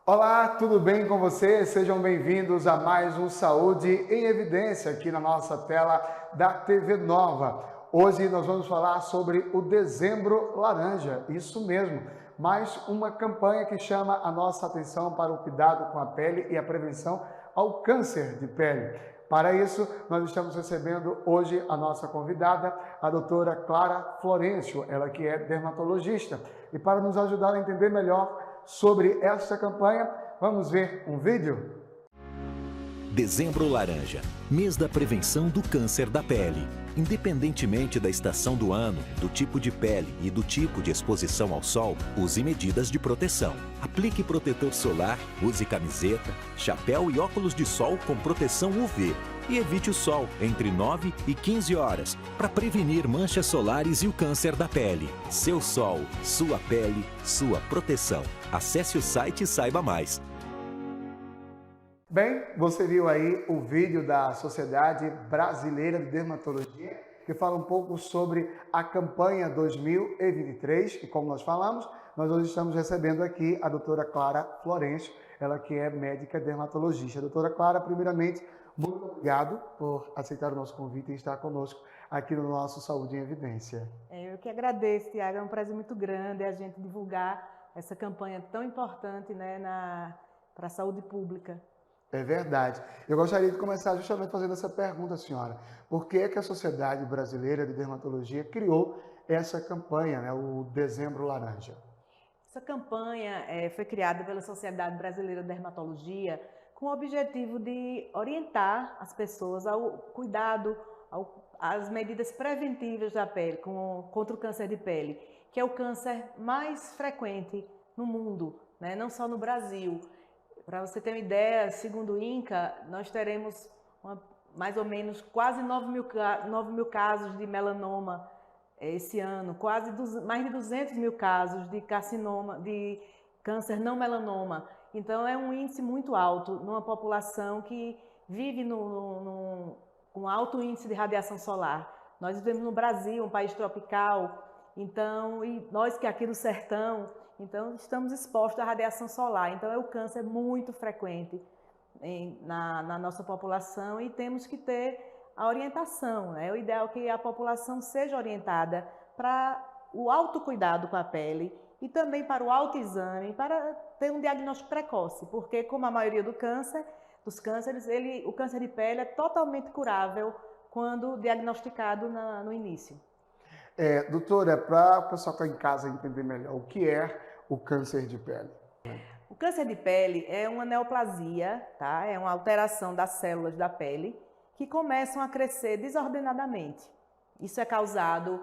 Olá, tudo bem com você? Sejam bem-vindos a mais um Saúde em Evidência aqui na nossa tela da TV Nova. Hoje nós vamos falar sobre o Dezembro Laranja, isso mesmo, mais uma campanha que chama a nossa atenção para o cuidado com a pele e a prevenção ao câncer de pele. Para isso, nós estamos recebendo hoje a nossa convidada, a doutora Clara Florencio, ela que é dermatologista. E para nos ajudar a entender melhor sobre esta campanha, vamos ver um vídeo? Dezembro Laranja, mês da prevenção do câncer da pele. Independentemente da estação do ano, do tipo de pele e do tipo de exposição ao sol, use medidas de proteção. Aplique protetor solar, use camiseta, chapéu e óculos de sol com proteção UV. E evite o sol entre 9 e 15 horas para prevenir manchas solares e o câncer da pele. Seu sol, sua pele, sua proteção. Acesse o site e saiba mais. Bem, você viu aí o vídeo da Sociedade Brasileira de Dermatologia, que fala um pouco sobre a campanha 2023, e como nós falamos, nós hoje estamos recebendo aqui a doutora Clara Florencio, ela que é médica dermatologista. Doutora Clara, primeiramente, muito obrigado por aceitar o nosso convite e estar conosco aqui no nosso Saúde em Evidência. Eu que agradeço, Tiago, é um prazer muito grande a gente divulgar essa campanha tão importante, né, para a saúde pública. É verdade. Eu gostaria de começar justamente fazendo essa pergunta, senhora. Por que é que a Sociedade Brasileira de Dermatologia criou essa campanha, né, o Dezembro Laranja? Essa campanha foi criada pela Sociedade Brasileira de Dermatologia com o objetivo de orientar as pessoas ao cuidado, às medidas preventivas da pele contra o câncer de pele, que é o câncer mais frequente no mundo, né, não só no Brasil. Para você ter uma ideia, segundo o INCA, nós teremos mais ou menos quase 9 mil casos de melanoma esse ano, mais de 200 mil casos de carcinoma, de câncer não melanoma. Então é um índice muito alto numa população que vive com alto índice de radiação solar. Nós vivemos no Brasil, um país tropical, então, e nós que aqui no sertão, então estamos expostos à radiação solar. Então é o câncer muito frequente na nossa população e temos que ter a orientação, né? O ideal é que a população seja orientada para o autocuidado com a pele e também para o autoexame, para ter um diagnóstico precoce, porque como a maioria dos cânceres, o câncer de pele é totalmente curável quando diagnosticado no início. Doutora, para o pessoal que está em casa entender melhor, o que é o câncer de pele? O câncer de pele é uma neoplasia, tá? É uma alteração das células da pele que começam a crescer desordenadamente. Isso é causado,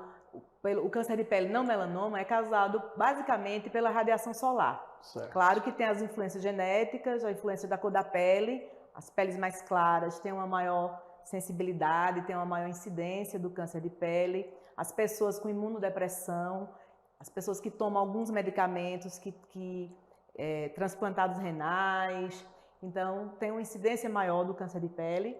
o câncer de pele não melanoma é causado basicamente pela radiação solar. Certo. Claro que tem as influências genéticas, a influência da cor da pele, as peles mais claras têm uma maior sensibilidade, têm uma maior incidência do câncer de pele, as pessoas com imunodepressão, as pessoas que tomam alguns medicamentos, transplantados renais, então tem uma incidência maior do câncer de pele.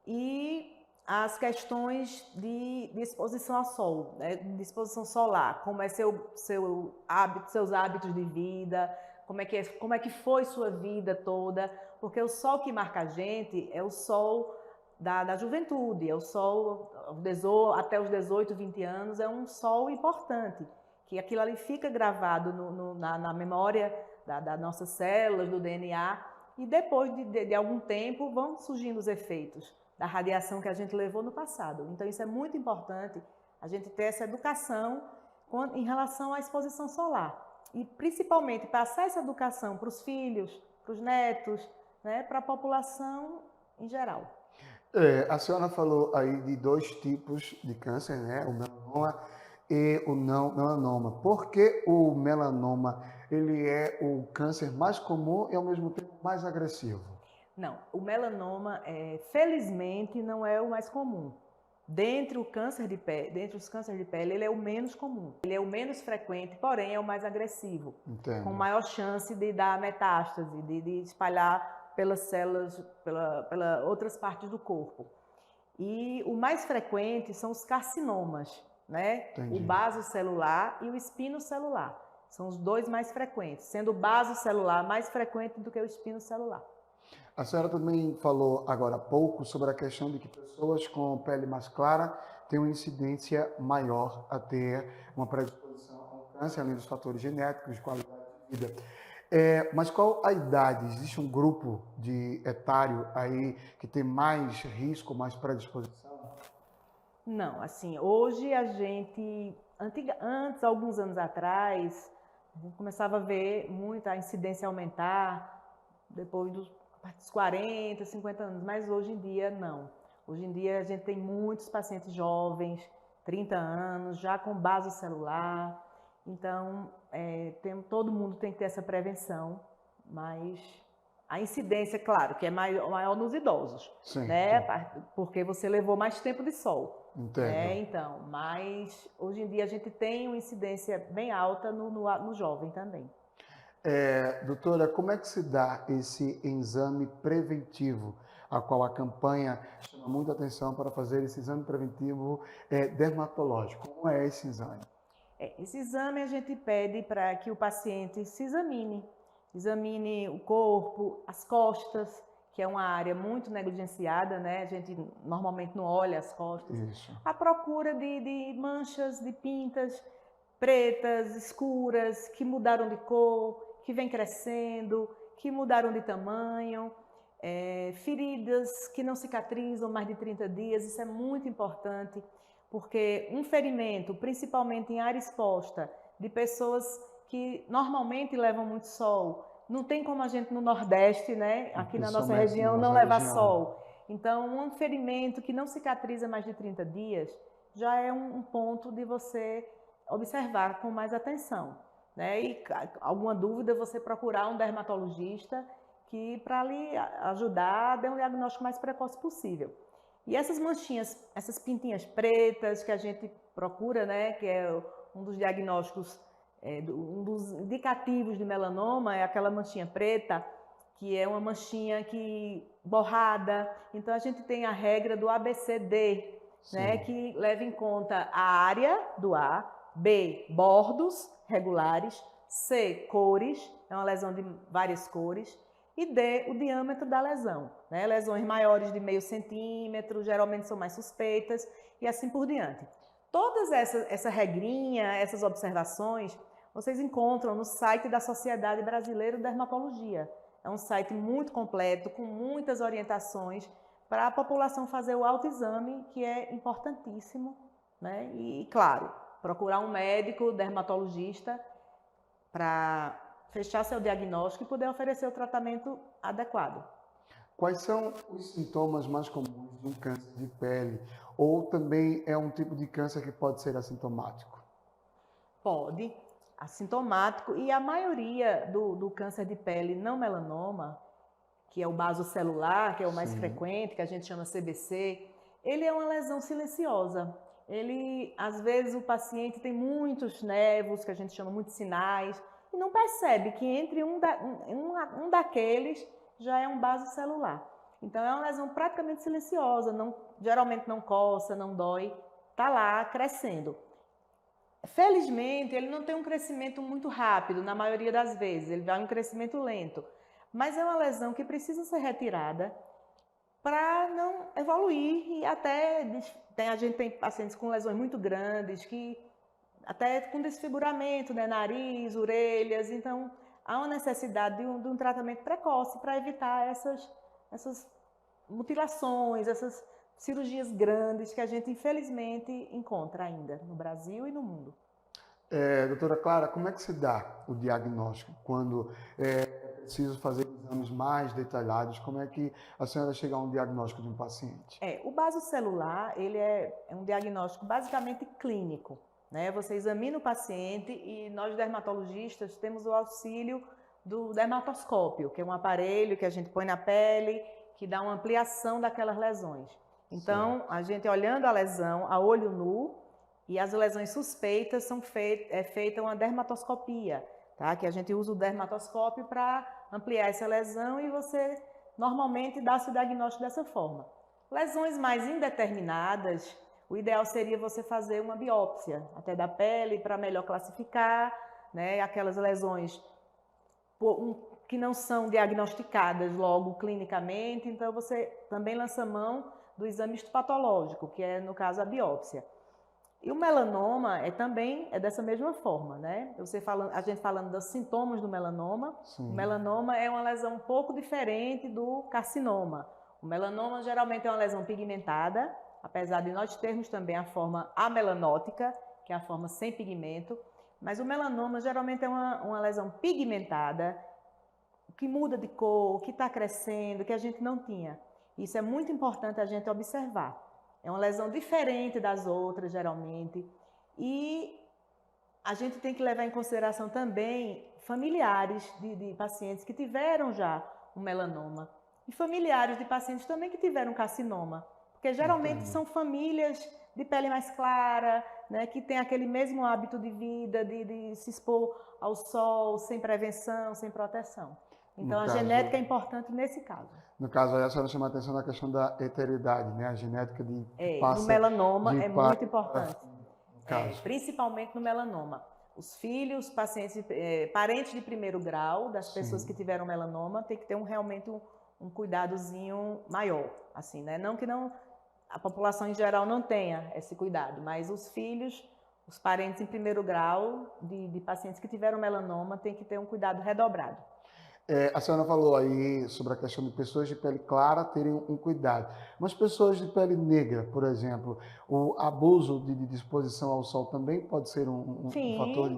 E as questões de exposição ao sol, né? De exposição solar, como é seus hábitos de vida, como é que foi sua vida toda, porque o sol que marca a gente é o sol da juventude, é o sol até os 18, 20 anos, é um sol importante, que aquilo ali fica gravado na memória das nossas células, do DNA, e depois de algum tempo vão surgindo os efeitos da radiação que a gente levou no passado. Então isso é muito importante, a gente ter essa educação em relação à exposição solar. E principalmente passar essa educação para os filhos, para os netos, né, para a população em geral. A senhora falou aí de dois tipos de câncer, né? O melanoma e o não melanoma. Por que o melanoma ele é o câncer mais comum e ao mesmo tempo mais agressivo? Não, o melanoma, felizmente, não é o mais comum. Dentre os cânceres de pele, ele é o menos comum. Ele é o menos frequente, porém é o mais agressivo. Entendo. Com maior chance de dar metástase, de espalhar pelas células, pela outras partes do corpo. E o mais frequente são os carcinomas, né? Entendi. O basocelular e o espinocelular. São os dois mais frequentes, sendo o baso celular mais frequente do que o espino celular. A senhora também falou agora há pouco sobre a questão de que pessoas com pele mais clara têm uma incidência maior a ter uma predisposição ao câncer, além dos fatores genéticos, de qualidade de vida. Mas qual a idade? Existe um grupo de etário aí que tem mais risco, mais predisposição? Não, assim, hoje a gente, antes, alguns anos atrás, a gente começava a ver muito a incidência aumentar depois dos 40, 50 anos, mas hoje em dia não. Hoje em dia a gente tem muitos pacientes jovens, 30 anos, já com base celular, então todo mundo tem que ter essa prevenção, mas a incidência, claro, que é maior nos idosos, Sim, né? sim. Porque você levou mais tempo de sol. Entendo. Então, mas hoje em dia a gente tem uma incidência bem alta no jovem também. Doutora, como é que se dá esse exame preventivo, a qual a campanha chama muita atenção para fazer esse exame preventivo dermatológico? Como é esse exame? Esse exame a gente pede para que o paciente se examine o corpo, as costas, que é uma área muito negligenciada, né? A gente normalmente não olha as costas. Isso. A procura de manchas, de pintas pretas, escuras, que mudaram de cor, que vem crescendo, que mudaram de tamanho, feridas que não cicatrizam mais de 30 dias, isso é muito importante, porque um ferimento, principalmente em área exposta, de pessoas que normalmente levam muito sol, não tem como a gente no Nordeste, né, aqui na nossa região, não levar sol. Então, um ferimento que não cicatriza mais de 30 dias, já é um ponto de você observar com mais atenção, né? E alguma dúvida, você procurar um dermatologista que para lhe ajudar a dar um diagnóstico mais precoce possível. E essas manchinhas, essas pintinhas pretas que a gente procura, né, que é um dos diagnósticos, um dos indicativos de melanoma, é aquela manchinha preta, que é uma manchinha borrada. Então a gente tem a regra do ABCD, né, que leva em conta a área do A, B, bordos regulares, C, cores, é uma lesão de várias cores, e D, o diâmetro da lesão, né? Lesões maiores de meio centímetro, geralmente são mais suspeitas, e assim por diante. Todas essa regrinha, essas observações, vocês encontram no site da Sociedade Brasileira de Dermatologia. É um site muito completo, com muitas orientações para a população fazer o autoexame, que é importantíssimo, né? E, claro, procurar um médico dermatologista para fechar seu diagnóstico e poder oferecer o tratamento adequado. Quais são os sintomas mais comuns de um câncer de pele? Ou também é um tipo de câncer que pode ser assintomático? Pode, assintomático, e a maioria do câncer de pele não melanoma, que é o basocelular, que é o mais frequente, que a gente chama CBC, ele é uma lesão silenciosa. Às vezes o paciente tem muitos nervos, que a gente chama muitos sinais, e não percebe que entre um daqueles já é um basocelular. Então é uma lesão praticamente silenciosa, geralmente não coça, não dói, está lá crescendo. Felizmente ele não tem um crescimento muito rápido, na maioria das vezes, ele vai um crescimento lento, mas é uma lesão que precisa ser retirada para não evoluir, e até a gente tem pacientes com lesões muito grandes, que até com desfiguramento, né, nariz, orelhas, então há uma necessidade de um tratamento precoce para evitar essas mutilações, essas cirurgias grandes que a gente infelizmente encontra ainda no Brasil e no mundo. Doutora Clara, como é que se dá o diagnóstico quando é preciso fazer exames mais detalhados? Como é que a senhora chega a um diagnóstico de um paciente? O basocelular, ele é um diagnóstico basicamente clínico, né? Você examina o paciente e nós dermatologistas temos o auxílio do dermatoscópio, que é um aparelho que a gente põe na pele, que dá uma ampliação daquelas lesões. Então, a gente olhando a lesão a olho nu, e as lesões suspeitas é feita uma dermatoscopia, tá? Que a gente usa o dermatoscópio para ampliar essa lesão e você normalmente dá esse diagnóstico dessa forma. Lesões mais indeterminadas, o ideal seria você fazer uma biópsia até da pele para melhor classificar, né, aquelas lesões que não são diagnosticadas logo clinicamente, então você também lança mão do exame histopatológico, que é, no caso, a biópsia. E o melanoma também é dessa mesma forma, né? A gente falando dos sintomas do melanoma, Sim. O melanoma é uma lesão um pouco diferente do carcinoma. O melanoma geralmente é uma lesão pigmentada, apesar de nós termos também a forma amelanótica, que é a forma sem pigmento, mas o melanoma geralmente é uma lesão pigmentada, que muda de cor, que está crescendo, que a gente não tinha. Isso é muito importante a gente observar. É uma lesão diferente das outras, geralmente, e a gente tem que levar em consideração também familiares de pacientes que tiveram já um melanoma e familiares de pacientes também que tiveram carcinoma, porque geralmente são famílias de pele mais clara, né, que tem aquele mesmo hábito de vida, de se expor ao sol, sem prevenção, sem proteção. Então, a genética é importante nesse caso. No caso, aí a senhora chama a atenção na questão da heteridade, né? A genética no melanoma é muito importante. Principalmente no melanoma. Os filhos, pacientes, parentes de primeiro grau das pessoas que tiveram melanoma, tem que ter realmente um cuidadozinho maior, assim, né? Não que a população em geral não tenha esse cuidado, mas os filhos, os parentes em primeiro grau de pacientes que tiveram melanoma, tem que ter um cuidado redobrado. A senhora falou aí sobre a questão de pessoas de pele clara terem um cuidado, mas pessoas de pele negra, por exemplo, o abuso de exposição ao sol também pode ser um fator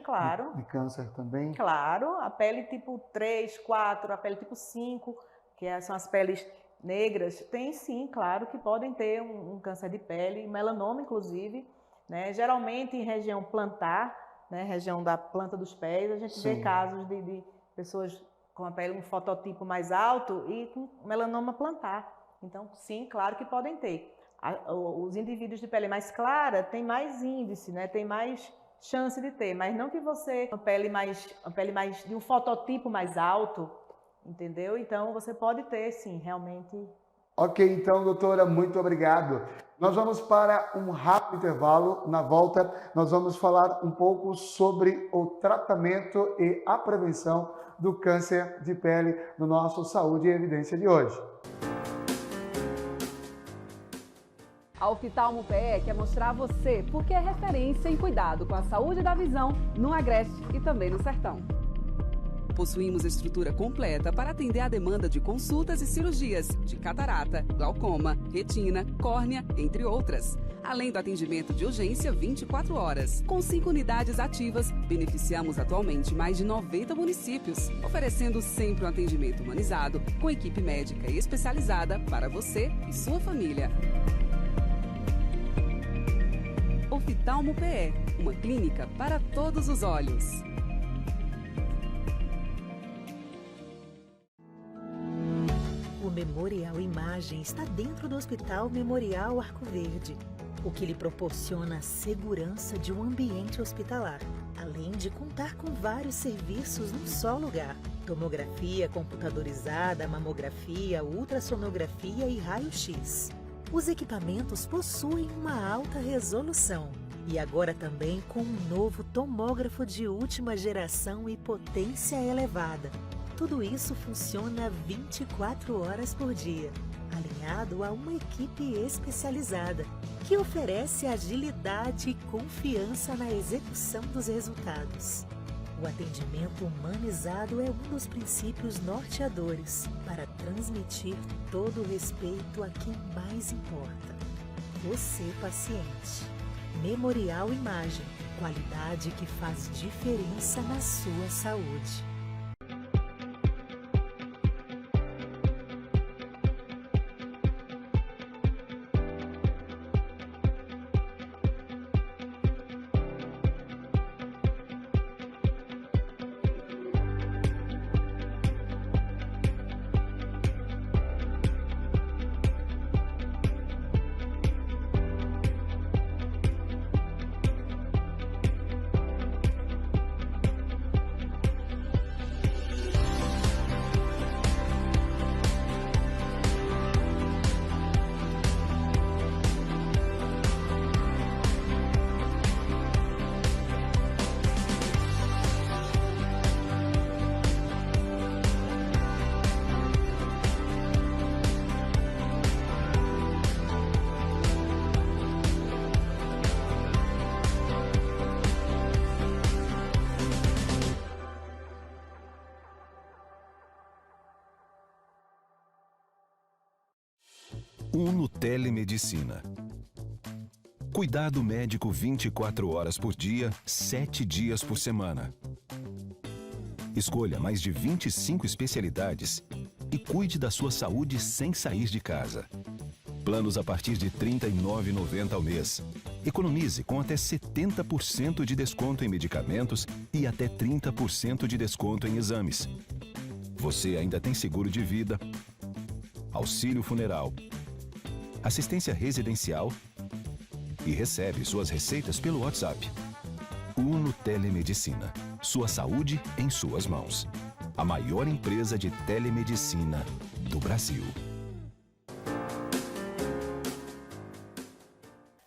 claro. de câncer também? Claro, a pele tipo 3, 4, a pele tipo 5, que são as peles negras, tem sim, claro, que podem ter um câncer de pele, melanoma inclusive, né? Geralmente em região plantar, né? Região da planta dos pés, a gente vê casos de pessoas com a pele, um fototipo mais alto e com melanoma plantar. Então, sim, claro que podem ter. Os indivíduos de pele mais clara têm mais índice, né? Tem mais chance de ter, mas não que você uma pele mais de um fototipo mais alto, entendeu? Então, você pode ter, sim, realmente. Ok, então, doutora, muito obrigado. Nós vamos para um rápido intervalo. Na volta, nós vamos falar um pouco sobre o tratamento e a prevenção do câncer de pele no nosso Saúde e Evidência de hoje. A Oftalmo PE quer mostrar a você porque é referência em cuidado com a saúde da visão no Agreste e também no Sertão. Possuímos estrutura completa para atender a demanda de consultas e cirurgias de catarata, glaucoma, retina, córnea, entre outras. Além do atendimento de urgência 24 horas. Com 5 unidades ativas, beneficiamos atualmente mais de 90 municípios, oferecendo sempre um atendimento humanizado, com equipe médica e especializada para você e sua família. Oftalmo PE, uma clínica para todos os olhos. O Memorial Imagem está dentro do Hospital Memorial Arco Verde, o que lhe proporciona a segurança de um ambiente hospitalar, além de contar com vários serviços num só lugar: tomografia computadorizada, mamografia, ultrassonografia e raio-x. Os equipamentos possuem uma alta resolução e agora também com um novo tomógrafo de última geração e potência elevada. Tudo isso funciona 24 horas por dia, alinhado a uma equipe especializada, que oferece agilidade e confiança na execução dos resultados. O atendimento humanizado é um dos princípios norteadores para transmitir todo o respeito a quem mais importa: você, paciente. Memorial Imagem, qualidade que faz diferença na sua saúde. Uno Telemedicina. Cuidado médico 24 horas por dia, 7 dias por semana. Escolha mais de 25 especialidades e cuide da sua saúde sem sair de casa. Planos a partir de R$ 39,90 ao mês. Economize com até 70% de desconto em medicamentos e até 30% de desconto em exames. Você ainda tem seguro de vida, auxílio funeral, assistência residencial e recebe suas receitas pelo WhatsApp. Uno Telemedicina. Sua saúde em suas mãos. A maior empresa de telemedicina do Brasil.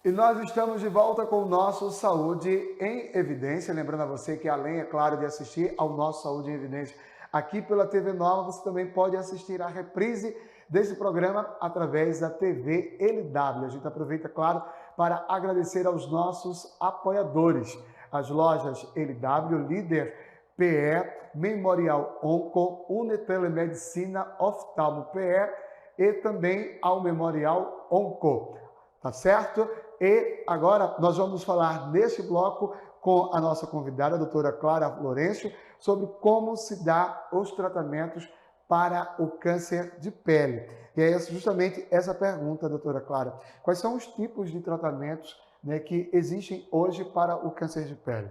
E nós estamos de volta com o nosso Saúde em Evidência. Lembrando a você que, além, é claro, de assistir ao nosso Saúde em Evidência aqui pela TV Nova, você também pode assistir a reprise desse programa através da TV LW. A gente aproveita, claro, para agradecer aos nossos apoiadores. As lojas LW, Líder PE, Memorial Onco, Unitelemedicina, Oftalmo PE e também ao Memorial Onco. Tá certo? E agora nós vamos falar neste bloco com a nossa convidada, a doutora Clara Lourenço, sobre como se dá os tratamentos para o câncer de pele. E é justamente essa pergunta, doutora Clara. Quais são os tipos de tratamentos, né, que existem hoje para o câncer de pele?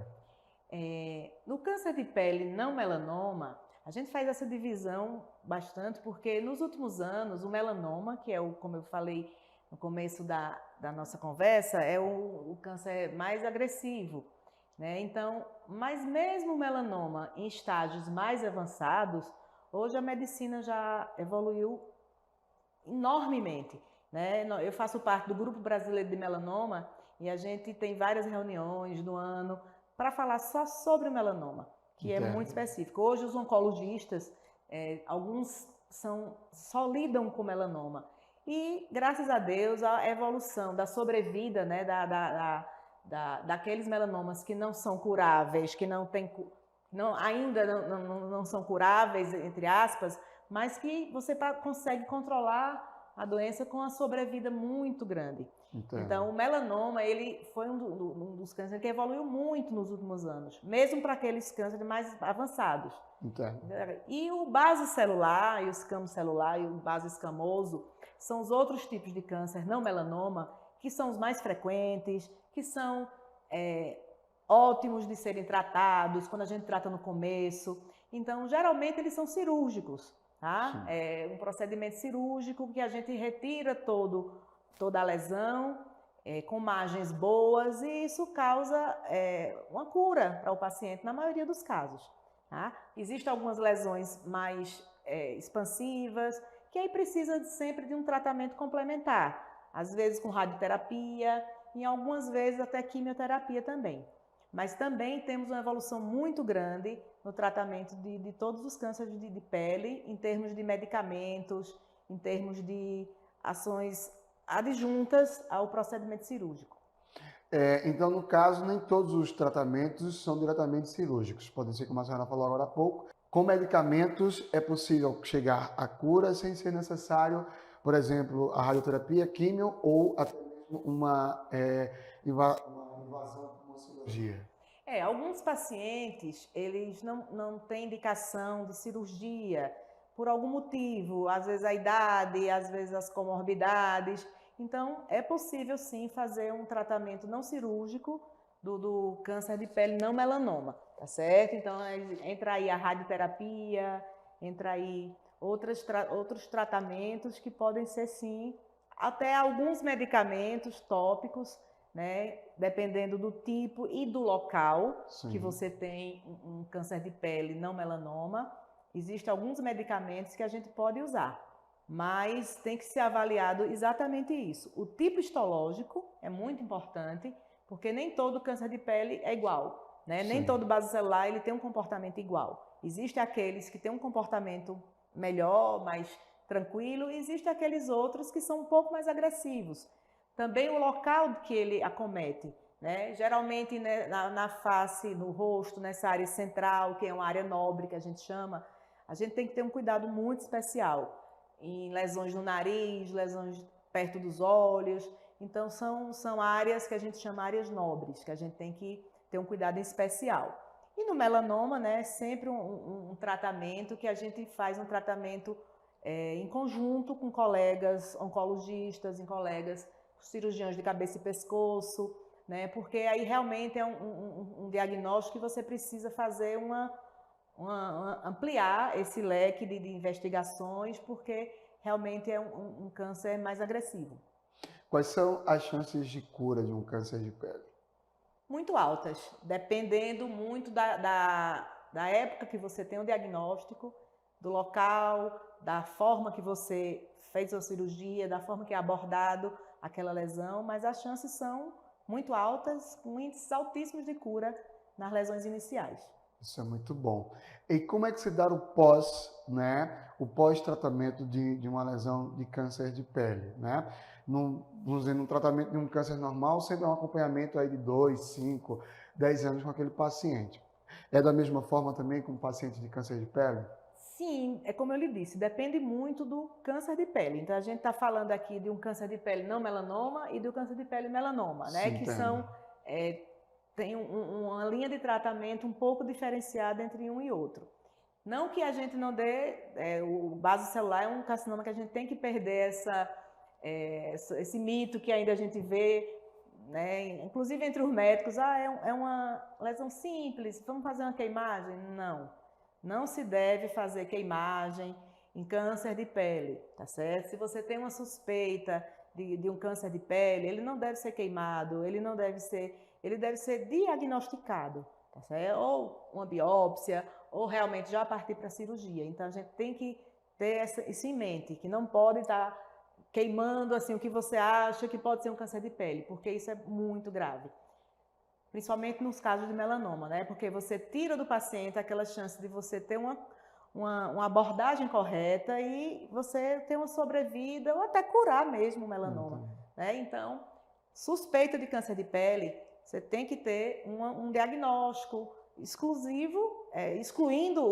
No câncer de pele não melanoma, a gente faz essa divisão bastante, porque nos últimos anos o melanoma, que é como eu falei no começo da nossa conversa, é o câncer mais agressivo, né? Então, mas mesmo o melanoma em estágios mais avançados, hoje a medicina já evoluiu enormemente, né? Eu faço parte do Grupo Brasileiro de Melanoma e a gente tem várias reuniões no ano para falar só sobre o melanoma, que é muito específico. Hoje os oncologistas, alguns só lidam com melanoma. E, graças a Deus, a evolução da sobrevida, né, daqueles melanomas que não são curáveis, que ainda não são curáveis, entre aspas, mas que você consegue controlar a doença com uma sobrevida muito grande. Entendo. Então, o melanoma, ele foi um dos cânceres que evoluiu muito nos últimos anos, mesmo para aqueles cânceres mais avançados. Entendo. E o basocelular, e o escamo celular, e o baso escamoso, são os outros tipos de câncer não melanoma, que são os mais frequentes, que são ótimos de serem tratados, quando a gente trata no começo. Então, geralmente, eles são cirúrgicos, tá? É um procedimento cirúrgico que a gente retira toda a lesão, com margens boas, e isso causa uma cura para o paciente, na maioria dos casos. Tá? Existem algumas lesões mais expansivas, que aí precisa sempre de um tratamento complementar, às vezes com radioterapia, e algumas vezes até quimioterapia também. Mas também temos uma evolução muito grande no tratamento de todos os cânceres de pele, em termos de medicamentos, em termos de ações adjuntas ao procedimento cirúrgico. Então, no caso, nem todos os tratamentos são diretamente cirúrgicos. Podem ser, como a senhora falou agora há pouco, com medicamentos é possível chegar à cura sem ser necessário, por exemplo, a radioterapia, químio ou até mesmo uma invasão com uma cirurgia. Alguns pacientes, eles não têm indicação de cirurgia por algum motivo, às vezes a idade, às vezes as comorbidades. Então, é possível sim fazer um tratamento não cirúrgico do câncer de pele não melanoma, tá certo? Então, entra aí a radioterapia, entra aí outros tratamentos que podem ser sim, até alguns medicamentos tópicos, né? Dependendo do tipo e do local que você tem um câncer de pele não melanoma, existem alguns medicamentos que a gente pode usar. Mas tem que ser avaliado exatamente isso. O tipo histológico é muito importante, porque nem todo câncer de pele é igual, né? Nem todo basocelular ele tem um comportamento igual. Existem aqueles que têm um comportamento melhor, mais tranquilo, e existem aqueles outros que são um pouco mais agressivos. Também o local que ele acomete, né? Geralmente, né, na face, no rosto, nessa área central, que é uma área nobre que a gente chama, a gente tem que ter um cuidado muito especial em lesões no nariz, lesões perto dos olhos. Então, são áreas que a gente chama áreas nobres, que a gente tem que ter um cuidado especial. E no melanoma, né, sempre um tratamento que a gente faz um tratamento em conjunto com colegas oncologistas, em colegas cirurgiões de cabeça e pescoço, né, porque aí realmente é um diagnóstico que você precisa fazer ampliar esse leque de investigações, porque realmente é um câncer mais agressivo. Quais são as chances de cura de um câncer de pele? Muito altas, dependendo muito da época que você tem o diagnóstico, do local, da forma que você fez a cirurgia, da forma que é abordado aquela lesão, mas as chances são muito altas, com índices altíssimos de cura nas lesões iniciais. Isso é muito bom. E como é que se dá o pós, né? O pós-tratamento de uma lesão de câncer de pele, né? Vamos dizer, no tratamento de um câncer normal, sempre é um acompanhamento aí de 2, 5, 10 anos com aquele paciente. É da mesma forma também com o paciente de câncer de pele? Sim, é como eu lhe disse, depende muito do câncer de pele. Então, a gente está falando aqui de um câncer de pele não melanoma e do câncer de pele melanoma, né? Sim, Que são... tem uma linha de tratamento um pouco diferenciada entre um e outro. Não que a gente não dê... o basocelular é um carcinoma que a gente tem que perder esse mito que ainda a gente vê, né? Inclusive entre os médicos, é uma lesão simples, vamos fazer uma queimagem? Não se deve fazer queimagem em câncer de pele, tá certo? Se você tem uma suspeita de um câncer de pele, ele não deve ser queimado, ele deve ser diagnosticado, tá certo? Ou uma biópsia, ou realmente já partir para a cirurgia. Então, a gente tem que ter isso em mente, que não pode estar queimando assim, o que você acha que pode ser um câncer de pele, porque isso é muito grave. Principalmente nos casos de melanoma, né? Porque você tira do paciente aquela chance de você ter uma abordagem correta e você ter uma sobrevida ou até curar mesmo o melanoma, né? Então, suspeita de câncer de pele, você tem que ter um diagnóstico exclusivo, excluindo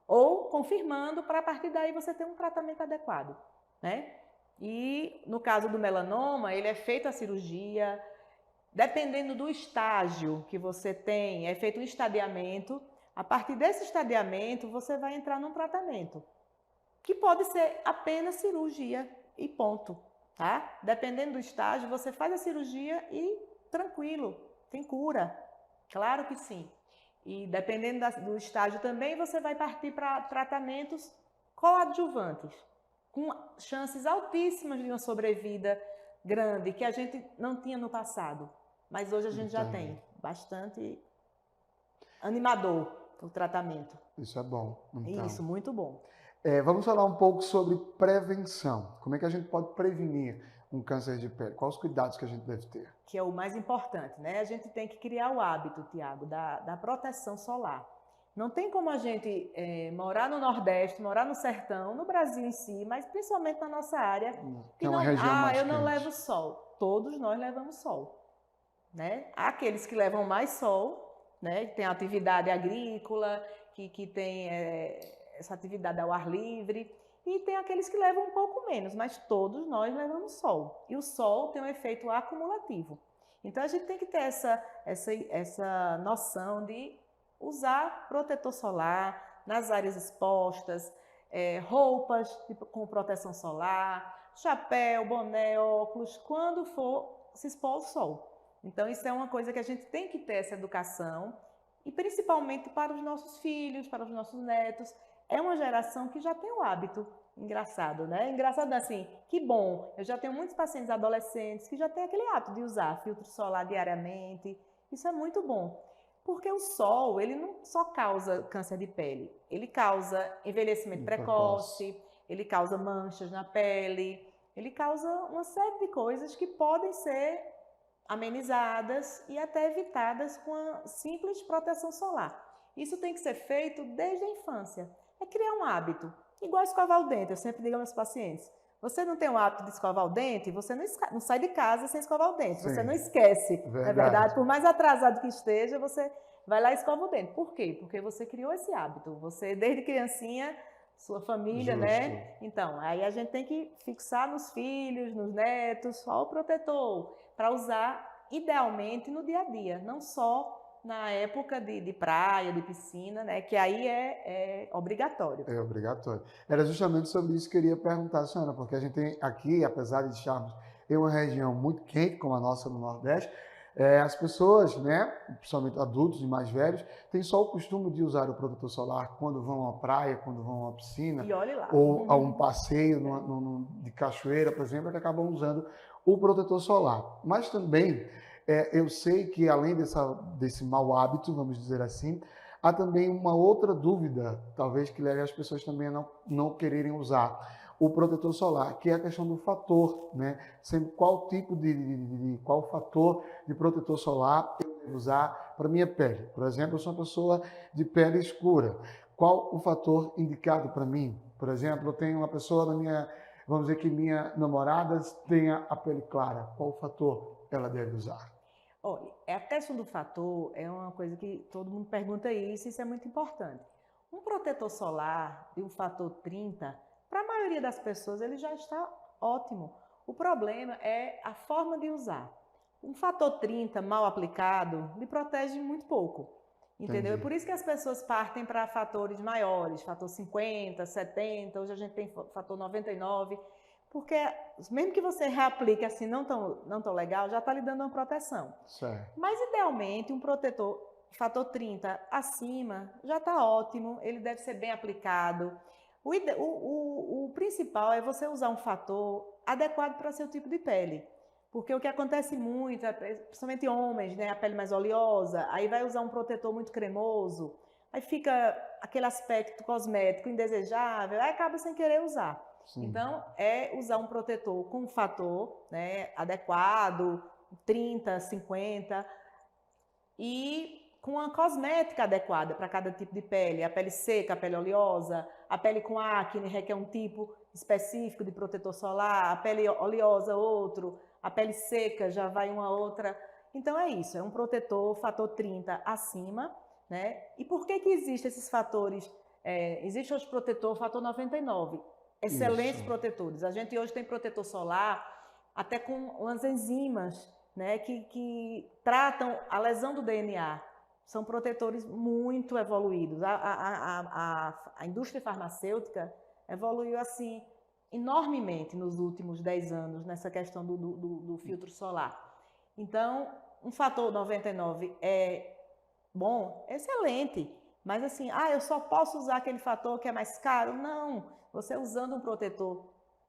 ou confirmando, para a partir daí você ter um tratamento adequado, né? E no caso do melanoma, ele é feita a cirurgia, dependendo do estágio que você tem, é feito um estadiamento. A partir desse estadiamento, você vai entrar num tratamento, que pode ser apenas cirurgia e ponto, tá? Dependendo do estágio, você faz a cirurgia e tranquilo, tem cura, claro que sim. E dependendo do estágio também, você vai partir para tratamentos coadjuvantes, com chances altíssimas de uma sobrevida grande, que a gente não tinha no passado. Mas hoje a gente já tem bastante animador o tratamento. Isso é bom. Então. Isso, muito bom. Vamos falar um pouco sobre prevenção. Como é que a gente pode prevenir um câncer de pele? Quais os cuidados que a gente deve ter? Que é o mais importante, né? A gente tem que criar o hábito, Tiago, da proteção solar. Não tem como a gente morar no Nordeste, morar no sertão, no Brasil em si, mas principalmente na nossa área. É uma região mais eu não quente. levo sol. Todos nós levamos sol, né? Há aqueles que levam mais sol, né? Que tem atividade agrícola, que tem essa atividade ao ar livre. E tem aqueles que levam um pouco menos, mas todos nós levamos sol. E o sol tem um efeito acumulativo. Então, a gente tem que ter essa noção de usar protetor solar nas áreas expostas, roupas com proteção solar, chapéu, boné, óculos, quando for se expor ao sol. Então, isso é uma coisa que a gente tem que ter essa educação, e principalmente para os nossos filhos, para os nossos netos. É uma geração que já tem o hábito, engraçado, né? Engraçado assim, que bom, eu já tenho muitos pacientes adolescentes que já têm aquele hábito de usar filtro solar diariamente. Isso é muito bom. Porque o sol, ele não só causa câncer de pele, ele causa envelhecimento precoce, ele causa manchas na pele, ele causa uma série de coisas que podem ser amenizadas e até evitadas com a simples proteção solar. Isso tem que ser feito desde a infância. É criar um hábito, igual escovar o dente. Eu sempre digo aos meus pacientes, você não tem o hábito de escovar o dente, você não sai de casa sem escovar o dente. Sim, você não esquece, não é verdade? Por mais atrasado que esteja, você vai lá e escova o dente. Por quê? Porque você criou esse hábito. Você, desde criancinha, sua família, Justo. né? Então, aí a gente tem que fixar nos filhos, nos netos, só o protetor, para usar idealmente no dia a dia, não só na época de praia, de piscina, né? Que aí é obrigatório. É obrigatório. Era justamente sobre isso que eu queria perguntar, senhora, porque a gente tem aqui, apesar de estarmos em uma região muito quente, como a nossa no Nordeste, as pessoas, né, principalmente adultos e mais velhos, têm só o costume de usar o protetor solar quando vão à praia, quando vão à piscina, E olhe lá. ou a um passeio de cachoeira, por exemplo, que acabam usando o protetor solar. Mas também, eu sei que além desse mau hábito, vamos dizer assim, há também uma outra dúvida, talvez que leve as pessoas também a não quererem usar o protetor solar, que é a questão do fator, né? Sempre qual tipo qual fator de protetor solar eu devo usar para minha pele. Por exemplo, eu sou uma pessoa de pele escura. Qual o fator indicado para mim? Por exemplo, eu tenho uma pessoa vamos dizer que minha namorada tenha a pele clara. Qual o fator ela deve usar? Olha, a questão do fator é uma coisa que todo mundo pergunta isso é muito importante. Um protetor solar de um fator 30, para a maioria das pessoas ele já está ótimo. O problema é a forma de usar. Um fator 30 mal aplicado lhe protege muito pouco, entendeu? Entendi. É por isso que as pessoas partem para fatores maiores, fator 50, 70, hoje a gente tem fator 99, porque mesmo que você reaplique assim não tão legal, já está lhe dando uma proteção. Certo. Mas idealmente um protetor fator 30 acima já está ótimo, ele deve ser bem aplicado. O principal é você usar um fator adequado para seu tipo de pele. Porque o que acontece muito, principalmente homens, né, a pele mais oleosa, aí vai usar um protetor muito cremoso, aí fica aquele aspecto cosmético indesejável, aí acaba sem querer usar. Sim. Então, é usar um protetor com um fator, né, adequado, 30, 50, e com uma cosmética adequada para cada tipo de pele. A pele seca, a pele oleosa, a pele com acne requer um tipo específico de protetor solar, a pele oleosa outro, a pele seca já vai uma outra. Então é isso, é um protetor fator 30 acima, né? E por que existem esses fatores? Existe hoje protetor fator 99, excelentes Isso. protetores. A gente hoje tem protetor solar até com umas enzimas, né, que tratam a lesão do DNA. São protetores muito evoluídos. A indústria farmacêutica evoluiu assim enormemente nos últimos 10 anos nessa questão do filtro solar. Então, um fator 99 é bom, excelente, mas assim, eu só posso usar aquele fator que é mais caro? Não, você usando um protetor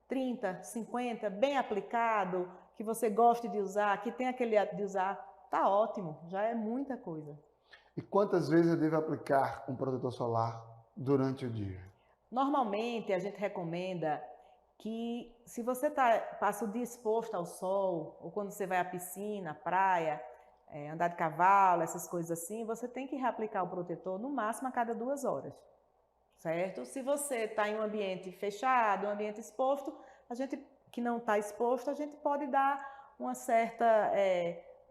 30, 50, bem aplicado, que você goste de usar, que tem aquele hábito de usar, tá ótimo, já é muita coisa. E quantas vezes eu devo aplicar um protetor solar durante o dia? Normalmente, a gente recomenda que se você passa o dia exposto ao sol, ou quando você vai à piscina, à praia, andar de cavalo, essas coisas assim, você tem que reaplicar o protetor no máximo a cada 2 horas, certo? Se você está em um ambiente fechado, um ambiente exposto, a gente que não está exposto, a gente pode dar uma certa...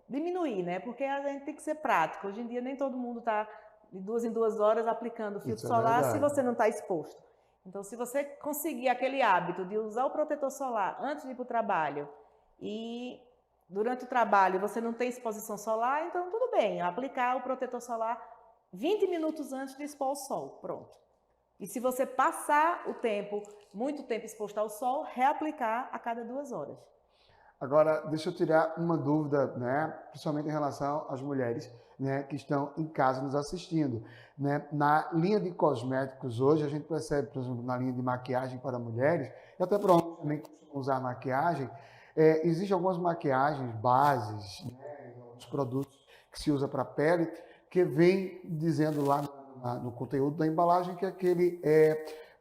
diminuir, né? Porque a gente tem que ser prático. Hoje em dia nem todo mundo está de 2 em 2 horas aplicando filtro solar se você não está exposto. Então, se você conseguir aquele hábito de usar o protetor solar antes de ir para o trabalho e durante o trabalho você não tem exposição solar, então tudo bem, aplicar o protetor solar 20 minutos antes de expor ao sol, pronto. E se você passar o tempo, muito tempo exposto ao sol, reaplicar a cada 2 horas. Agora, deixa eu tirar uma dúvida, né, principalmente em relação às mulheres, né, que estão em casa nos assistindo, né? Na linha de cosméticos hoje, a gente percebe, por exemplo, na linha de maquiagem para mulheres, e até para homens também que costumam usar maquiagem, existem algumas maquiagens, bases, né, os produtos que se usa para a pele, que vem dizendo lá no conteúdo da embalagem que aquele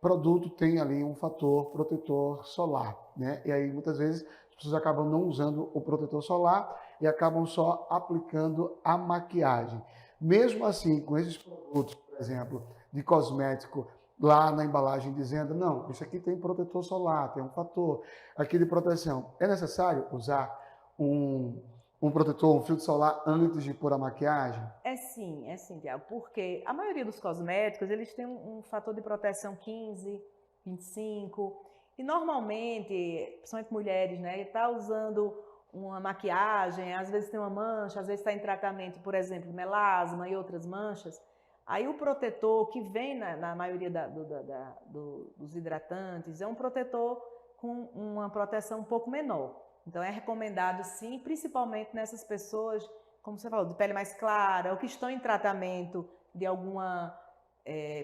produto tem ali um fator protetor solar, né? E aí muitas vezes as pessoas acabam não usando o protetor solar e acabam só aplicando a maquiagem. Mesmo assim, com esses produtos, por exemplo, de cosmético, lá na embalagem dizendo, não, isso aqui tem protetor solar, tem um fator aqui de proteção. É necessário usar um um protetor, um filtro solar antes de pôr a maquiagem? É sim, Tiago, porque a maioria dos cosméticos, eles têm um fator de proteção 15, 25, e normalmente, principalmente mulheres, né, está usando uma maquiagem, às vezes tem uma mancha, às vezes está em tratamento, por exemplo, melasma e outras manchas, aí o protetor que vem na maioria dos hidratantes é um protetor com uma proteção um pouco menor. Então é recomendado sim, principalmente nessas pessoas, como você falou, de pele mais clara, ou que estão em tratamento de alguma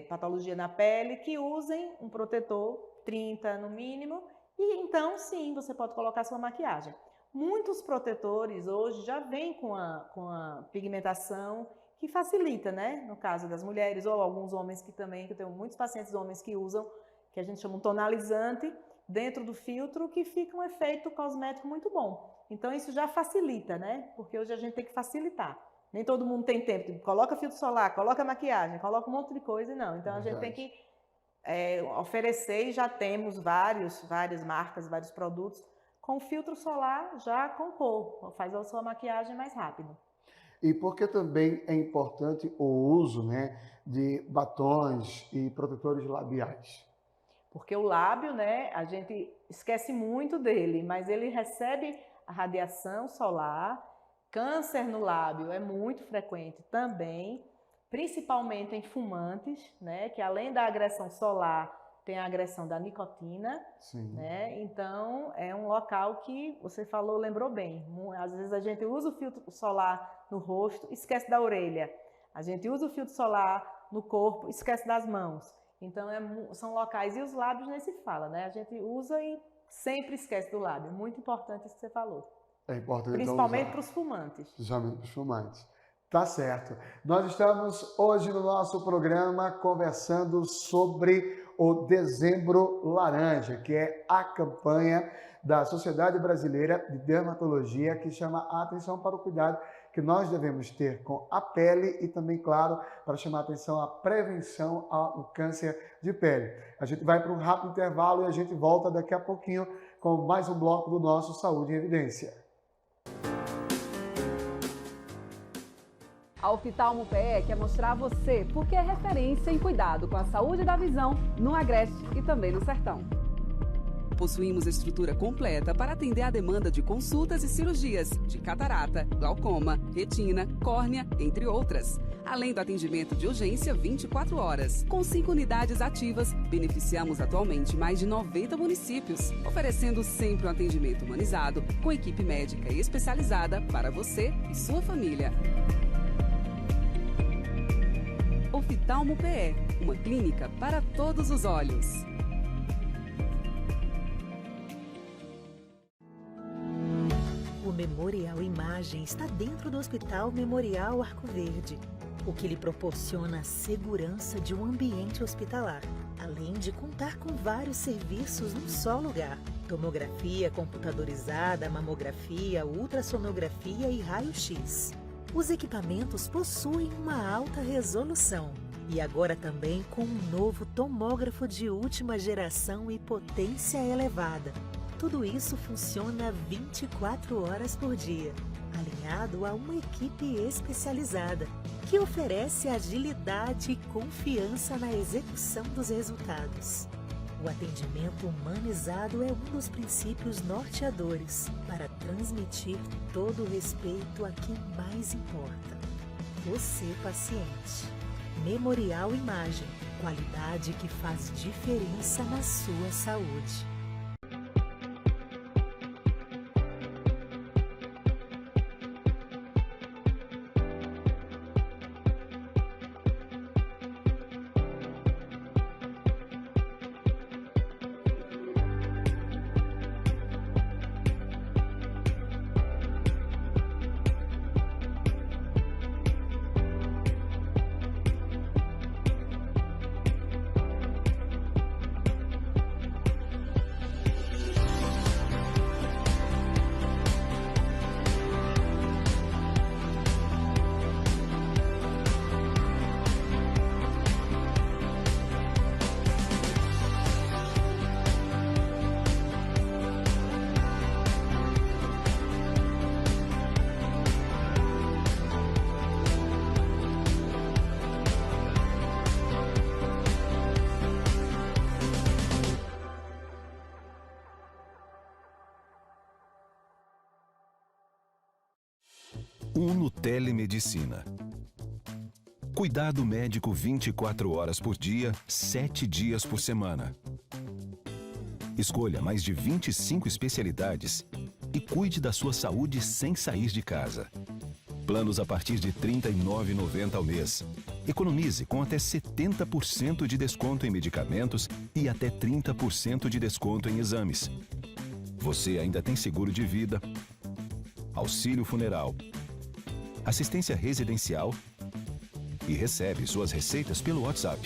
patologia na pele, que usem um protetor 30 no mínimo, e então sim, você pode colocar sua maquiagem. Muitos protetores hoje já vêm com a pigmentação que facilita, né? No caso das mulheres ou alguns homens que eu tenho muitos pacientes homens que usam, que a gente chama um tonalizante, dentro do filtro, que fica um efeito cosmético muito bom. Então isso já facilita, né? Porque hoje a gente tem que facilitar. Nem todo mundo tem tempo, coloca filtro solar, coloca maquiagem, coloca um monte de coisa, não. Então a gente tem que oferecer, e já temos várias marcas, vários produtos, com filtro solar já com cor, faz a sua maquiagem mais rápido. E por que também é importante o uso, né, de batons e protetores labiais? Porque o lábio, né, a gente esquece muito dele, mas ele recebe a radiação solar. Câncer no lábio é muito frequente também, principalmente em fumantes, né, que além da agressão solar, tem a agressão da nicotina. Sim. Né? Então, é um local que você falou, lembrou bem. Às vezes a gente usa o filtro solar no rosto, esquece da orelha. A gente usa o filtro solar no corpo, esquece das mãos. Então, são locais, e os lábios nem se fala, né? A gente usa e sempre esquece do lábio. Muito importante isso que você falou. É importante, principalmente para os fumantes. Principalmente para os fumantes. Tá certo. Nós estamos hoje no nosso programa conversando sobre o Dezembro Laranja, que é a campanha da Sociedade Brasileira de Dermatologia, que chama a atenção para o cuidado que nós devemos ter com a pele e também, claro, para chamar a atenção à prevenção ao câncer de pele. A gente vai para um rápido intervalo e a gente volta daqui a pouquinho com mais um bloco do nosso Saúde em Evidência. A Oftalmo PE quer mostrar a você porque é referência em cuidado com a saúde da visão no Agreste e também no Sertão. Possuímos estrutura completa para atender a demanda de consultas e cirurgias de catarata, glaucoma, retina, córnea, entre outras. Além do atendimento de urgência 24 horas. Com 5 unidades ativas, beneficiamos atualmente mais de 90 municípios, oferecendo sempre um atendimento humanizado, com equipe médica especializada para você e sua família. Oftalmo PE, uma clínica para todos os olhos. O Memorial Imagem está dentro do Hospital Memorial Arco Verde, o que lhe proporciona a segurança de um ambiente hospitalar, além de contar com vários serviços num só lugar: tomografia computadorizada, mamografia, ultrassonografia e raio-x. Os equipamentos possuem uma alta resolução e agora também com um novo tomógrafo de última geração e potência elevada. Tudo isso funciona 24 horas por dia, alinhado a uma equipe especializada, que oferece agilidade e confiança na execução dos resultados. O atendimento humanizado é um dos princípios norteadores para transmitir todo o respeito a quem mais importa: você, paciente. Memorial Imagem, qualidade que faz diferença na sua saúde. Uno Telemedicina. Cuidado médico 24 horas por dia, 7 dias por semana. Escolha mais de 25 especialidades e cuide da sua saúde sem sair de casa. Planos a partir de R$ 39,90 ao mês. Economize com até 70% de desconto em medicamentos e até 30% de desconto em exames. Você ainda tem seguro de vida, auxílio funeral, assistência residencial e recebe suas receitas pelo WhatsApp.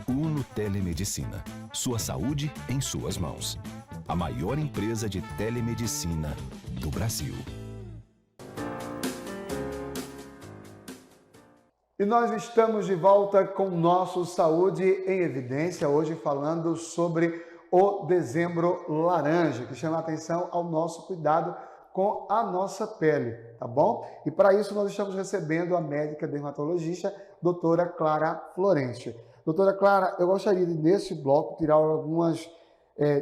Uno Telemedicina. Sua saúde em suas mãos. A maior empresa de telemedicina do Brasil. E nós estamos de volta com o nosso Saúde em Evidência, hoje falando sobre o Dezembro Laranja, que chama a atenção ao nosso cuidado com a nossa pele, tá bom? E para isso nós estamos recebendo a médica dermatologista, doutora Clara Florente. Doutora Clara, eu gostaria de, nesse bloco, tirar algumas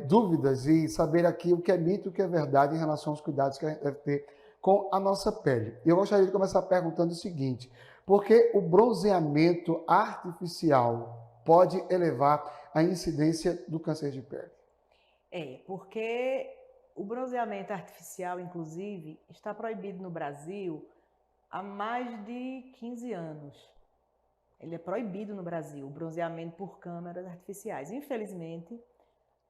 dúvidas e saber aqui o que é mito e o que é verdade em relação aos cuidados que a gente deve ter com a nossa pele. E eu gostaria de começar perguntando o seguinte: por que o bronzeamento artificial pode elevar a incidência do câncer de pele? Porque o bronzeamento artificial, inclusive, está proibido no Brasil há mais de 15 anos. Ele é proibido no Brasil, o bronzeamento por câmeras artificiais. Infelizmente,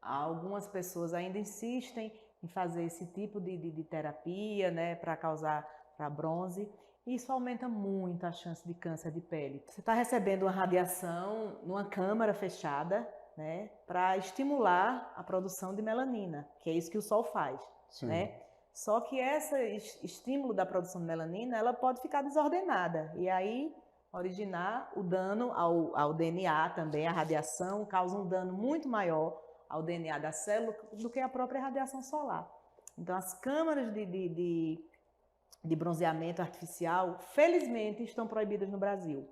algumas pessoas ainda insistem em fazer esse tipo de terapia, né, para bronze. E isso aumenta muito a chance de câncer de pele. Você está recebendo uma radiação numa câmara fechada, né, para estimular a produção de melanina, que é isso que o sol faz, né? Só que esse estímulo da produção de melanina, ela pode ficar desordenada e aí originar o dano ao DNA também. A radiação causa um dano muito maior ao DNA da célula do que a própria radiação solar. Então, as câmaras de bronzeamento artificial, felizmente, estão proibidas no Brasil.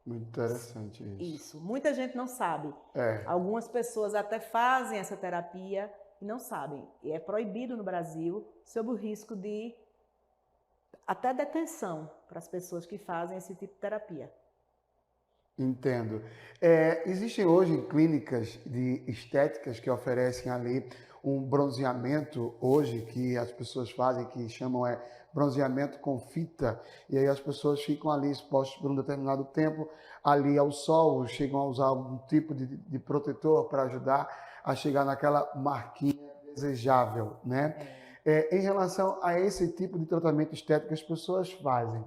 Muito interessante isso. Isso. Muita gente não sabe. Algumas pessoas até fazem essa terapia e não sabem. E é proibido no Brasil, sob o risco de até detenção para as pessoas que fazem esse tipo de terapia. Entendo. Existem hoje clínicas de estéticas que oferecem ali um bronzeamento hoje que as pessoas fazem, que chamam bronzeamento com fita, e aí as pessoas ficam ali expostas por um determinado tempo ali ao sol, chegam a usar algum tipo de protetor para ajudar a chegar naquela marquinha desejável, né? Em relação a esse tipo de tratamento estético que as pessoas fazem,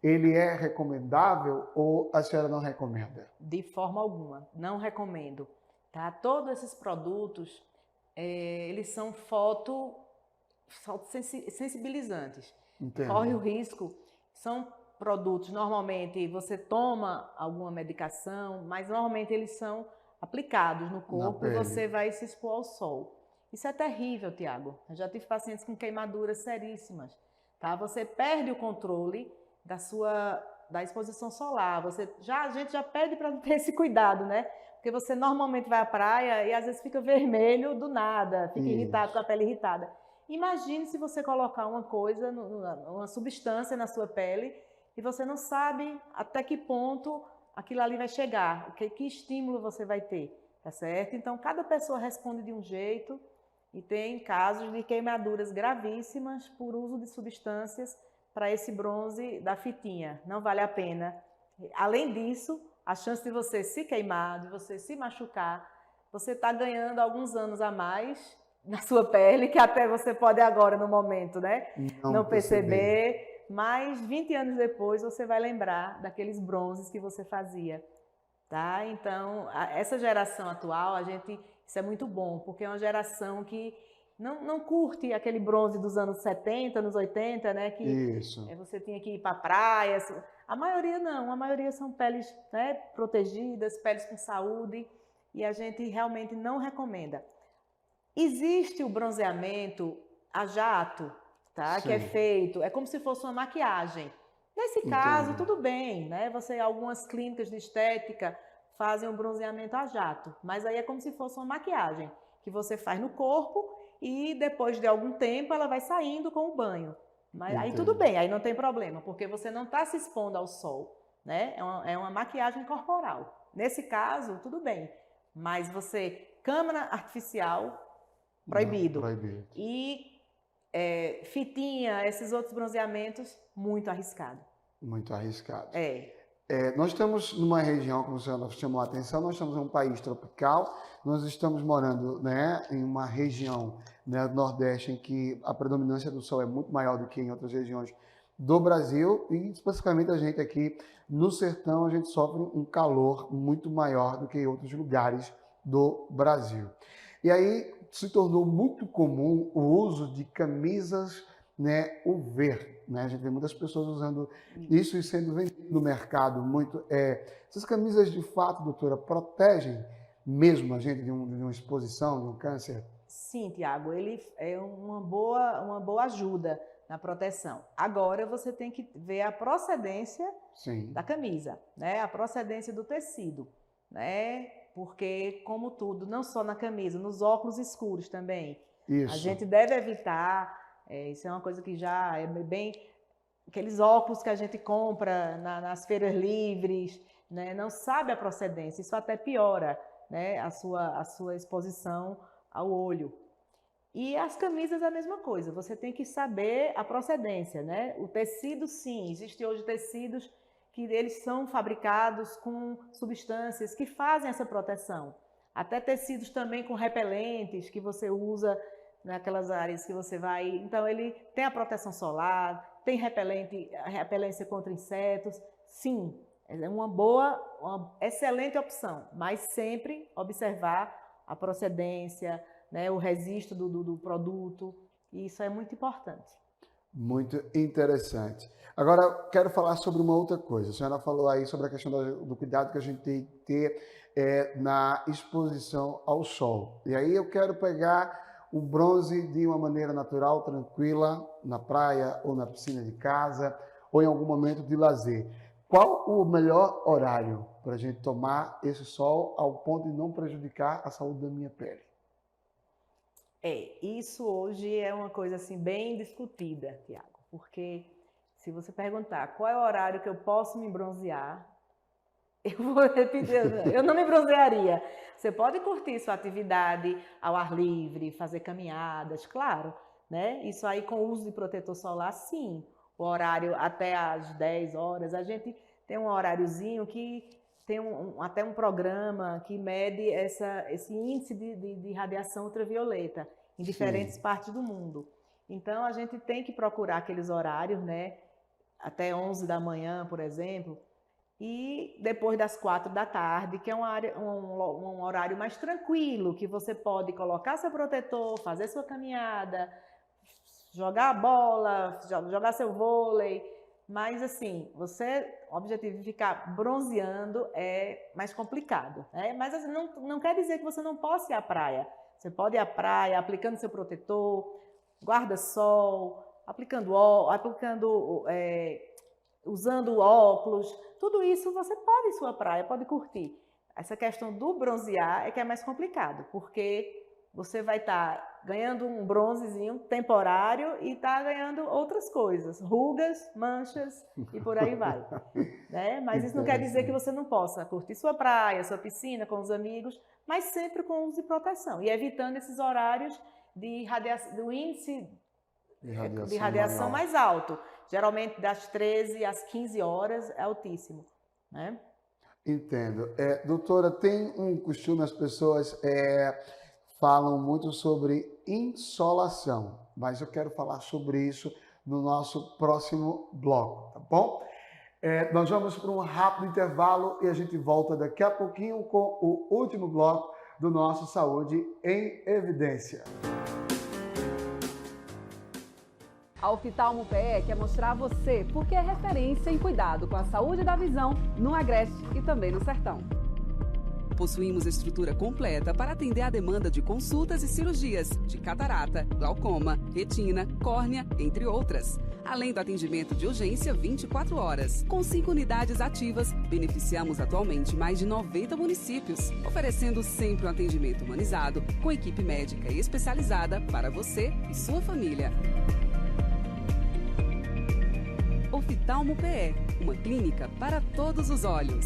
ele é recomendável ou a senhora não recomenda? De forma alguma, não recomendo. Tá? Todos esses produtos, eles são sensibilizantes. Entendo. Corre o risco, são produtos, normalmente você toma alguma medicação, mas normalmente eles são aplicados no corpo e você vai se expor ao sol. Isso é terrível, Tiago. Eu já tive pacientes com queimaduras seríssimas. Tá? Você perde o controle da exposição solar. A gente já pede para ter esse cuidado, né? Porque você normalmente vai à praia e às vezes fica vermelho do nada, fica irritado, com a pele irritada. Imagine se você colocar uma coisa, uma substância na sua pele e você não sabe até que ponto aquilo ali vai chegar, que estímulo você vai ter, tá certo? Então, cada pessoa responde de um jeito e tem casos de queimaduras gravíssimas por uso de substâncias para esse bronze da fitinha. Não vale a pena. Além disso, a chance de você se queimar, de você se machucar, você está ganhando alguns anos a mais na sua pele, que até você pode agora, no momento, né, não perceber, mas 20 anos depois você vai lembrar daqueles bronzes que você fazia, tá? Então, essa geração atual, isso é muito bom, porque é uma geração que não curte aquele bronze dos anos 70, anos 80, né, que você tinha que ir para a praia. A maioria não, a maioria são peles, né, protegidas, peles com saúde, e a gente realmente não recomenda. Existe o bronzeamento a jato, tá? Que é feito, é como se fosse uma maquiagem. Nesse caso, tudo bem, né? Algumas clínicas de estética fazem um bronzeamento a jato, mas aí é como se fosse uma maquiagem que você faz no corpo e depois de algum tempo ela vai saindo com o banho, Mas aí tudo bem, aí não tem problema, porque você não está se expondo ao sol, né? É uma maquiagem corporal. Nesse caso, tudo bem, mas câmera artificial, proibido. Proibido. E fitinha, esses outros bronzeamentos, muito arriscado. Muito arriscado. Nós estamos numa região, como você chamou a atenção, nós estamos em um país tropical, nós estamos morando, né, em uma região, né, do Nordeste em que a predominância do sol é muito maior do que em outras regiões do Brasil e, especificamente, a gente aqui no sertão, a gente sofre um calor muito maior do que em outros lugares do Brasil. E aí se tornou muito comum o uso de camisas, né, UV, né? A gente vê muitas pessoas usando isso e sendo vendido no mercado muito. Essas camisas, de fato, doutora, protegem mesmo a gente de uma exposição, de um câncer? Sim, Tiago, ele é uma boa ajuda na proteção. Agora você tem que ver a procedência da camisa, né? A procedência do tecido, né? Porque, como tudo, não só na camisa, nos óculos escuros também. Isso. A gente deve evitar, isso é uma coisa que já é bem... Aqueles óculos que a gente compra nas feiras livres, né? Não sabe a procedência, isso até piora, né? a sua exposição ao olho. E as camisas é a mesma coisa, você tem que saber a procedência, né? O tecido, sim, existe hoje tecidos que eles são fabricados com substâncias que fazem essa proteção. Até tecidos também com repelentes que você usa naquelas áreas que você vai... Então, ele tem a proteção solar, tem repelência contra insetos. Sim, é uma excelente opção, mas sempre observar a procedência, né, o registro do produto, e isso é muito importante. Muito interessante. Agora, quero falar sobre uma outra coisa. A senhora falou aí sobre a questão do cuidado que a gente tem que ter na exposição ao sol. E aí eu quero pegar o bronze de uma maneira natural, tranquila, na praia ou na piscina de casa, ou em algum momento de lazer. Qual o melhor horário para a gente tomar esse sol ao ponto de não prejudicar a saúde da minha pele? Isso hoje é uma coisa assim bem discutida, Tiago, porque se você perguntar qual é o horário que eu posso me bronzear, eu vou repetir, eu não me bronzearia. Você pode curtir sua atividade ao ar livre, fazer caminhadas, claro, né? Isso aí com o uso de protetor solar, sim. O horário até às 10 horas, a gente tem um horáriozinho que tem até um programa que mede esse índice de radiação ultravioleta em diferentes partes do mundo. Então, a gente tem que procurar aqueles horários, né? Até 11 da manhã, por exemplo, e depois das 4 da tarde, que é um horário mais tranquilo, que você pode colocar seu protetor, fazer sua caminhada, jogar a bola, jogar seu vôlei. Mas, assim, o objetivo de ficar bronzeando é mais complicado, né? Mas assim, não quer dizer que você não possa ir à praia. Você pode ir à praia aplicando seu protetor, guarda-sol, usando óculos. Tudo isso você pode ir à sua praia, pode curtir. Essa questão do bronzear é que é mais complicado, porque você vai estar ganhando um bronzezinho temporário e está ganhando outras coisas, rugas, manchas e por aí vai. Né? Mas isso não quer dizer que você não possa curtir sua praia, sua piscina com os amigos, mas sempre com uso de proteção e evitando esses horários do índice de radiação mais alto. Geralmente das 13 às 15 horas é altíssimo. Né? Entendo. Doutora, tem um costume, as pessoas falam muito sobre insolação, mas eu quero falar sobre isso no nosso próximo bloco, tá bom? Nós vamos para um rápido intervalo e a gente volta daqui a pouquinho com o último bloco do nosso Saúde em Evidência. A Oftalmo PE quer mostrar a você porque é referência em cuidado com a saúde da visão no Agreste e também no Sertão. Possuímos estrutura completa para atender a demanda de consultas e cirurgias de catarata, glaucoma, retina, córnea, entre outras. Além do atendimento de urgência 24 horas. Com 5 unidades ativas, beneficiamos atualmente mais de 90 municípios, oferecendo sempre um atendimento humanizado, com equipe médica especializada para você e sua família. Oftalmo PE, uma clínica para todos os olhos.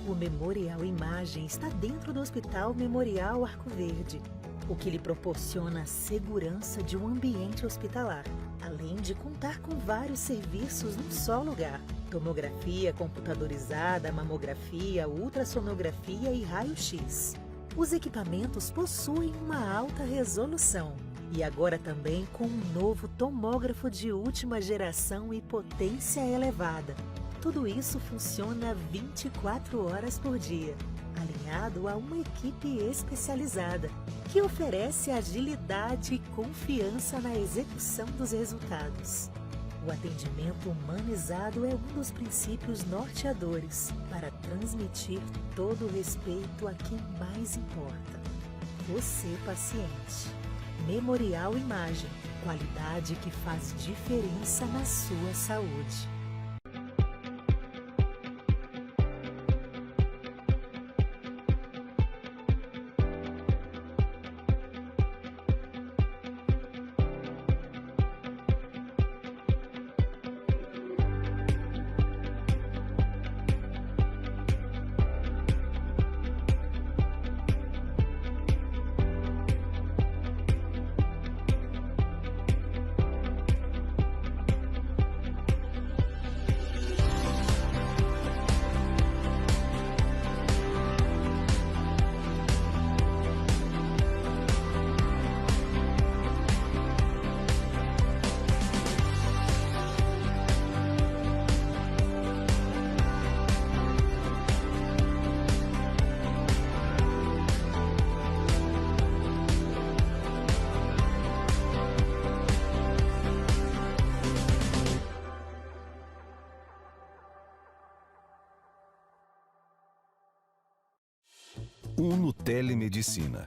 O Memorial Imagem está dentro do Hospital Memorial Arco Verde, o que lhe proporciona a segurança de um ambiente hospitalar, além de contar com vários serviços num só lugar: tomografia computadorizada, mamografia, ultrassonografia e raio-x. Os equipamentos possuem uma alta resolução e agora também com um novo tomógrafo de última geração e potência elevada. Tudo isso funciona 24 horas por dia, alinhado a uma equipe especializada, que oferece agilidade e confiança na execução dos resultados. O atendimento humanizado é um dos princípios norteadores para transmitir todo o respeito a quem mais importa: você, paciente. Memorial Imagem, qualidade que faz diferença na sua saúde. Uno Telemedicina.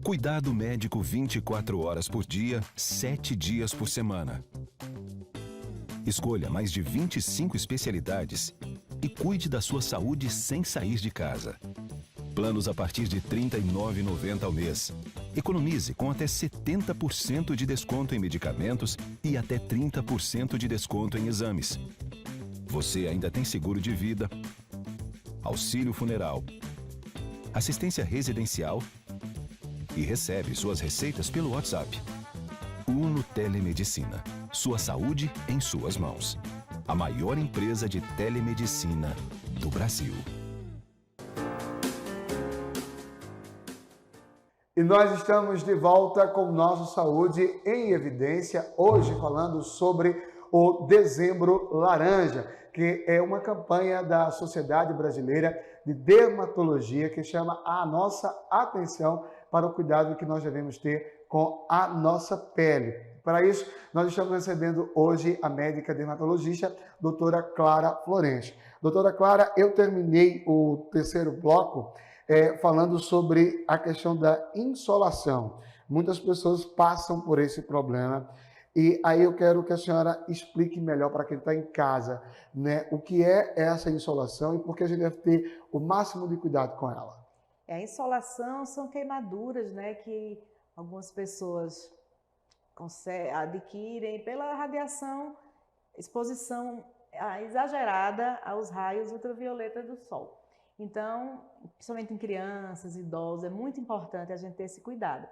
Cuidado médico 24 horas por dia, 7 dias por semana. Escolha mais de 25 especialidades e cuide da sua saúde sem sair de casa. Planos a partir de R$ 39,90 ao mês. Economize com até 70% de desconto em medicamentos e até 30% de desconto em exames. Você ainda tem seguro de vida, auxílio funeral, assistência residencial e recebe suas receitas pelo WhatsApp. Uno Telemedicina. Sua saúde em suas mãos. A maior empresa de telemedicina do Brasil. E nós estamos de volta com o nosso Saúde em Evidência, hoje falando sobre o Dezembro Laranja, que é uma campanha da Sociedade Brasileira de Dermatologia que chama a nossa atenção para o cuidado que nós devemos ter com a nossa pele. Para isso, nós estamos recebendo hoje a médica dermatologista, doutora Clara Florence. Doutora Clara, eu terminei o terceiro bloco falando sobre a questão da insolação. Muitas pessoas passam por esse problema. E aí eu quero que a senhora explique melhor para quem está em casa, né, o que é essa insolação e por que a gente deve ter o máximo de cuidado com ela. A insolação são queimaduras, né, que algumas pessoas adquirem pela radiação, exposição exagerada aos raios ultravioleta do sol. Então, principalmente em crianças, idosos, é muito importante a gente ter esse cuidado.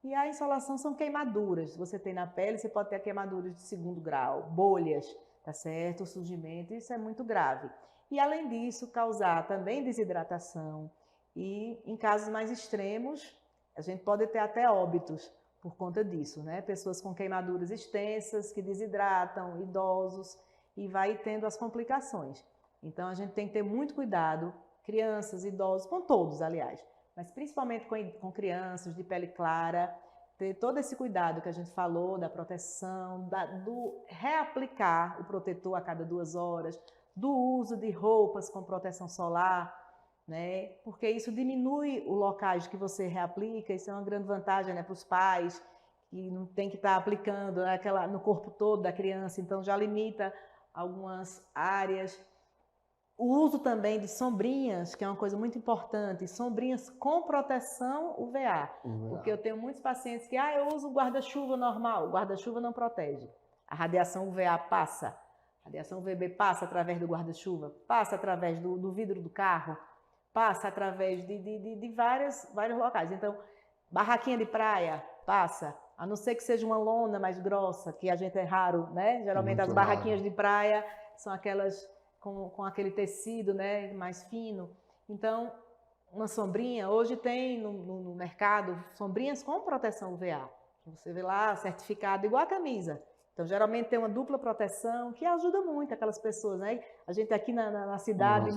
E a insolação são queimaduras. Você tem na pele, você pode ter queimaduras de 2º grau, bolhas, tá certo? O surgimento, isso é muito grave. E além disso, causar também desidratação e em casos mais extremos, a gente pode ter até óbitos por conta disso, né? Pessoas com queimaduras extensas, que desidratam, idosos, e vai tendo as complicações. Então a gente tem que ter muito cuidado, crianças, idosos, com todos, aliás. Mas principalmente com crianças de pele clara, ter todo esse cuidado que a gente falou, da proteção, do reaplicar o protetor a cada 2 horas, do uso de roupas com proteção solar, né? Porque isso diminui o locais que você reaplica, isso é uma grande vantagem, né, para os pais, que não tem que estar aplicando no corpo todo da criança, então já limita algumas áreas. O uso também de sombrinhas, que é uma coisa muito importante, sombrinhas com proteção UVA. Porque eu tenho muitos pacientes que, eu uso guarda-chuva normal, o guarda-chuva não protege. A radiação UVA passa, a radiação UVB passa através do guarda-chuva, passa através do vidro do carro, passa através de vários locais. Então, barraquinha de praia, passa, a não ser que seja uma lona mais grossa, que a gente é raro, né? Geralmente Muito as barraquinhas raro. de praia são aquelas com aquele tecido, né, mais fino. Então, uma sombrinha, hoje tem no mercado sombrinhas com proteção UVA. Você vê lá, certificado igual a camisa. Então, geralmente tem uma dupla proteção que ajuda muito aquelas pessoas, né? A gente aqui na cidade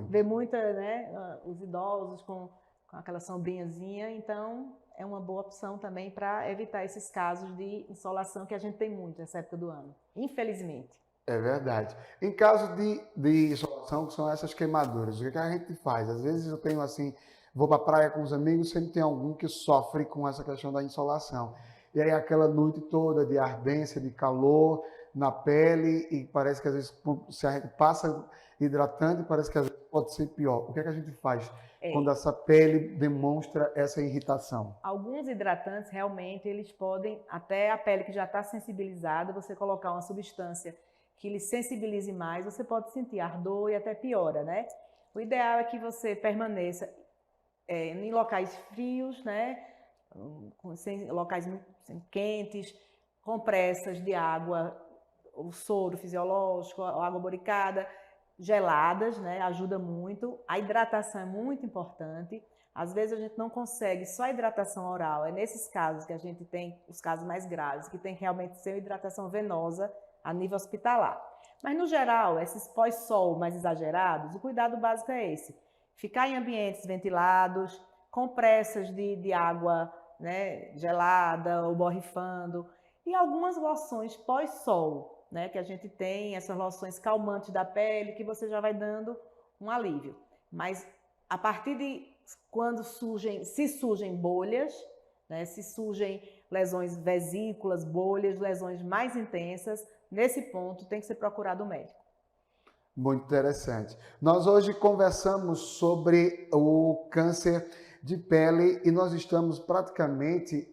vê muita, né, os idosos com aquela sombrinhazinha, então é uma boa opção também para evitar esses casos de insolação que a gente tem muito nessa época do ano, infelizmente. É verdade. Em caso de insolação, que são essas queimaduras, o que a gente faz? Às vezes eu tenho assim, vou para a praia com os amigos, sempre tem algum que sofre com essa questão da insolação. E aí aquela noite toda de ardência, de calor na pele, e parece que às vezes se a gente passa hidratante, parece que às vezes pode ser pior. O que a gente faz quando essa pele demonstra essa irritação? Alguns hidratantes realmente eles podem, até a pele que já está sensibilizada, você colocar uma substância que lhe sensibilize mais, você pode sentir ardor e até piora, né? O ideal é que você permaneça em locais frios, né? Locais muito quentes, compressas de água, o soro fisiológico, a água boricada, geladas, né? Ajuda muito. A hidratação é muito importante. Às vezes a gente não consegue só a hidratação oral. É nesses casos que a gente tem os casos mais graves, que tem que realmente ser uma hidratação venosa a nível hospitalar. Mas, no geral, esses pós-sol mais exagerados, o cuidado básico é esse. Ficar em ambientes ventilados, compressas de água, né, gelada ou borrifando, e algumas loções pós-sol, né, que a gente tem, essas loções calmantes da pele, que você já vai dando um alívio. Mas, a partir de quando se surgem bolhas, né, se surgem lesões vesículas, bolhas, lesões mais intensas, nesse ponto tem que ser procurado o médico. Muito interessante. Nós hoje conversamos sobre o câncer de pele e nós estamos praticamente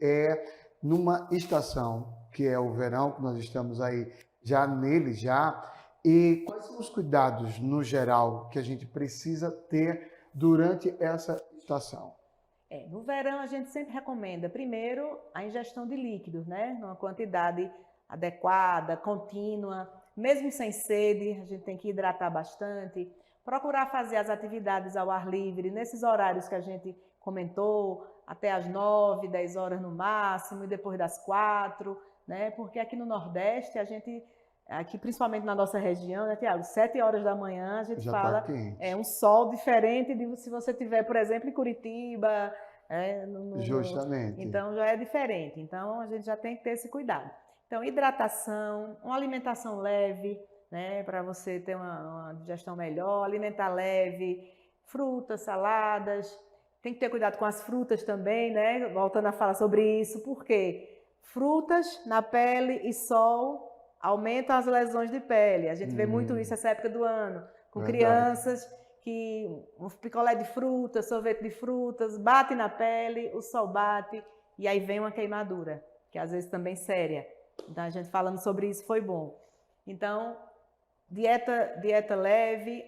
numa estação, que é o verão, que nós estamos aí já nele já. E quais são os cuidados, no geral, que a gente precisa ter durante essa estação? No verão a gente sempre recomenda, primeiro, a ingestão de líquidos, né? Numa quantidade adequada, contínua, mesmo sem sede, a gente tem que hidratar bastante, procurar fazer as atividades ao ar livre, nesses horários que a gente comentou, até às 9, 10 horas no máximo, e depois das 4, né? Porque aqui no Nordeste, aqui principalmente na nossa região, né, Tiago, 7 horas da manhã, a gente Já fala, tá quente. um sol diferente de se você estiver, por exemplo, em Curitiba. Justamente. Então já é diferente, então a gente já tem que ter esse cuidado. Então, hidratação, uma alimentação leve, né, para você ter uma digestão melhor, alimentar leve, frutas, saladas, tem que ter cuidado com as frutas também, né, voltando a falar sobre isso, porque frutas na pele e sol aumentam as lesões de pele, a gente vê muito isso nessa época do ano, com crianças que um picolé de frutas, sorvete de frutas, bate na pele, o sol bate e aí vem uma queimadura, que às vezes também séria. Então, a gente falando sobre isso foi bom. Então, dieta leve,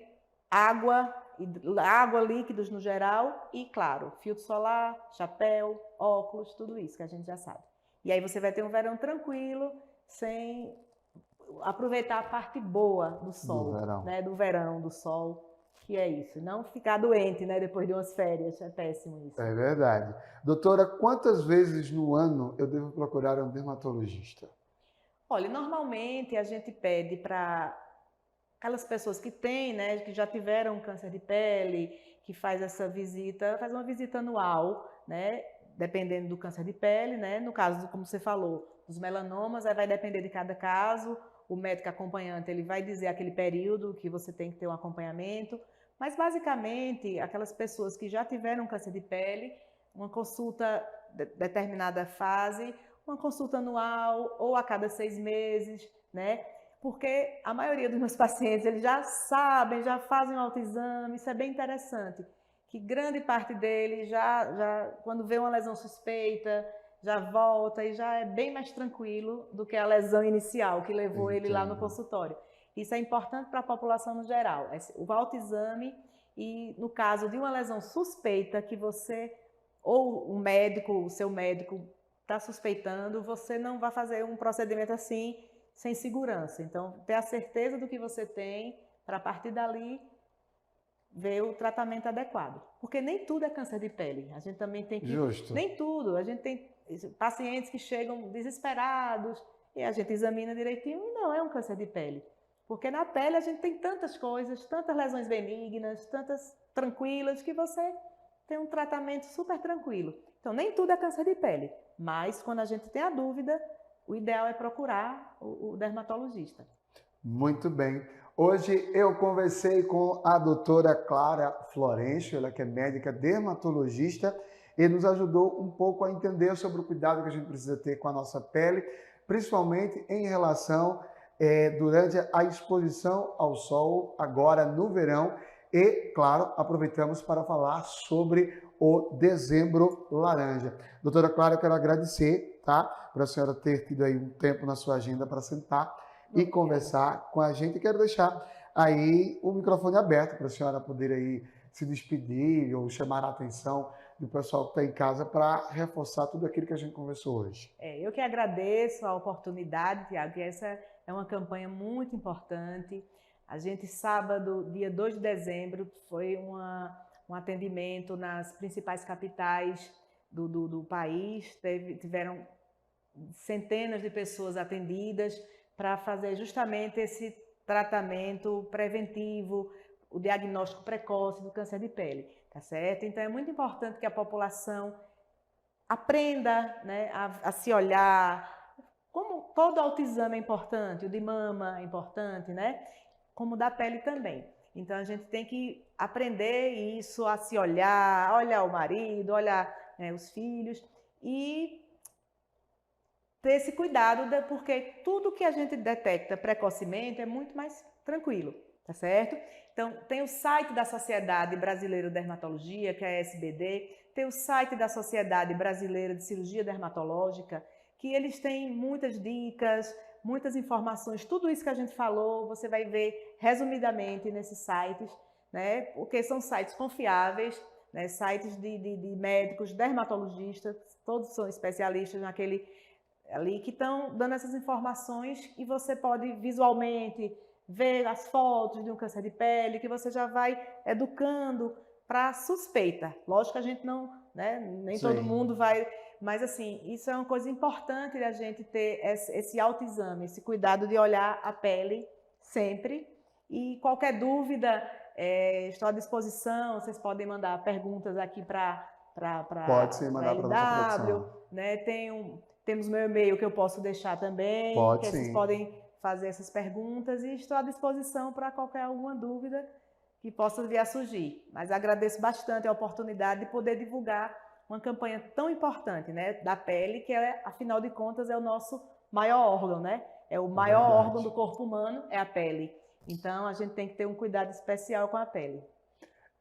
água, líquidos no geral e, claro, filtro solar, chapéu, óculos, tudo isso que a gente já sabe. E aí você vai ter um verão tranquilo, sem aproveitar a parte boa do sol, né? Do verão, do sol, que é isso. Não ficar doente, né? Depois de umas férias, é péssimo isso. É verdade. Doutora, quantas vezes no ano eu devo procurar um dermatologista? Olha, normalmente a gente pede para aquelas pessoas que têm, né, que já tiveram câncer de pele, que faz essa visita, faz uma visita anual, né, dependendo do câncer de pele, né, no caso, como você falou, dos melanomas, aí vai depender de cada caso, o médico acompanhante, ele vai dizer aquele período que você tem que ter um acompanhamento, mas basicamente, aquelas pessoas que já tiveram câncer de pele, uma consulta determinada fase, uma consulta anual ou a cada 6 meses, né? porque a maioria dos meus pacientes, eles já sabem, já fazem um autoexame, isso é bem interessante, que grande parte deles quando vê uma lesão suspeita, já volta e já é bem mais tranquilo do que a lesão inicial que levou ele lá no consultório. Isso é importante para a população no geral, o autoexame e no caso de uma lesão suspeita que você, ou o seu médico está suspeitando, você não vai fazer um procedimento assim sem segurança. Então, ter a certeza do que você tem para a partir dali ver o tratamento adequado. Porque nem tudo é câncer de pele. A gente também tem que... Justo. Nem tudo. A gente tem pacientes que chegam desesperados e a gente examina direitinho e não é um câncer de pele. Porque na pele a gente tem tantas coisas, tantas lesões benignas, tantas tranquilas, que você tem um tratamento super tranquilo. Então, nem tudo é câncer de pele. Mas, quando a gente tem a dúvida, o ideal é procurar o dermatologista. Muito bem. Hoje eu conversei com a doutora Clara Florencio, ela que é médica dermatologista, e nos ajudou um pouco a entender sobre o cuidado que a gente precisa ter com a nossa pele, principalmente em relação durante a exposição ao sol, agora no verão. E, claro, aproveitamos para falar sobre o Dezembro Laranja. Doutora Clara, eu quero agradecer, tá? Por a senhora ter tido aí um tempo na sua agenda para sentar e conversar com a gente. Quero deixar aí o microfone aberto para a senhora poder aí se despedir ou chamar a atenção do pessoal que está em casa para reforçar tudo aquilo que a gente conversou hoje. Eu que agradeço a oportunidade, Tiago, que essa é uma campanha muito importante. A gente, sábado, dia 2 de dezembro, foi um atendimento nas principais capitais do país. Tiveram centenas de pessoas atendidas para fazer justamente esse tratamento preventivo, o diagnóstico precoce do câncer de pele, tá certo? Então é muito importante que a população aprenda, né, a se olhar, como todo autoexame é importante, o de mama é importante, né? Como o da pele também. Então a gente tem que aprender isso, a se olhar o marido, olhar, né, os filhos e ter esse cuidado, porque tudo que a gente detecta precocemente é muito mais tranquilo, tá certo? Então, tem o site da Sociedade Brasileira de Dermatologia, que é a SBD, tem o site da Sociedade Brasileira de Cirurgia Dermatológica, que eles têm muitas dicas, muitas informações, tudo isso que a gente falou, você vai ver resumidamente nesses sites, né? Porque são sites confiáveis, né? Sites de médicos, dermatologistas, todos são especialistas naquele ali que estão dando essas informações e você pode visualmente ver as fotos de um câncer de pele, que você já vai educando para suspeita. Lógico que a gente não, né, nem Sim. todo mundo vai, mas assim, isso é uma coisa importante da gente ter esse autoexame, esse cuidado de olhar a pele sempre. E qualquer dúvida, estou à disposição, vocês podem mandar perguntas aqui para Pode sim, mandar para a nossa produção. Né? Temos meu e-mail que eu posso deixar também, Pode, que sim. vocês podem fazer essas perguntas e estou à disposição para qualquer alguma dúvida que possa vir a surgir. Mas agradeço bastante a oportunidade de poder divulgar uma campanha tão importante, né, da pele, que afinal de contas é o nosso maior órgão, né? É o maior órgão do corpo humano, é a pele. Então a gente tem que ter um cuidado especial com a pele.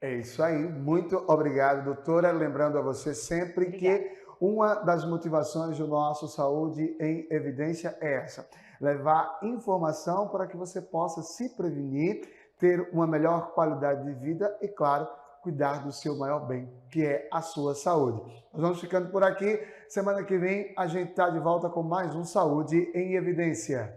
É isso aí. Muito obrigado, doutora. Lembrando a você sempre que uma das motivações do nosso Saúde em Evidência é essa: levar informação para que você possa se prevenir, ter uma melhor qualidade de vida e, claro, cuidar do seu maior bem, que é a sua saúde. Nós vamos ficando por aqui. Semana que vem a gente está de volta com mais um Saúde em Evidência.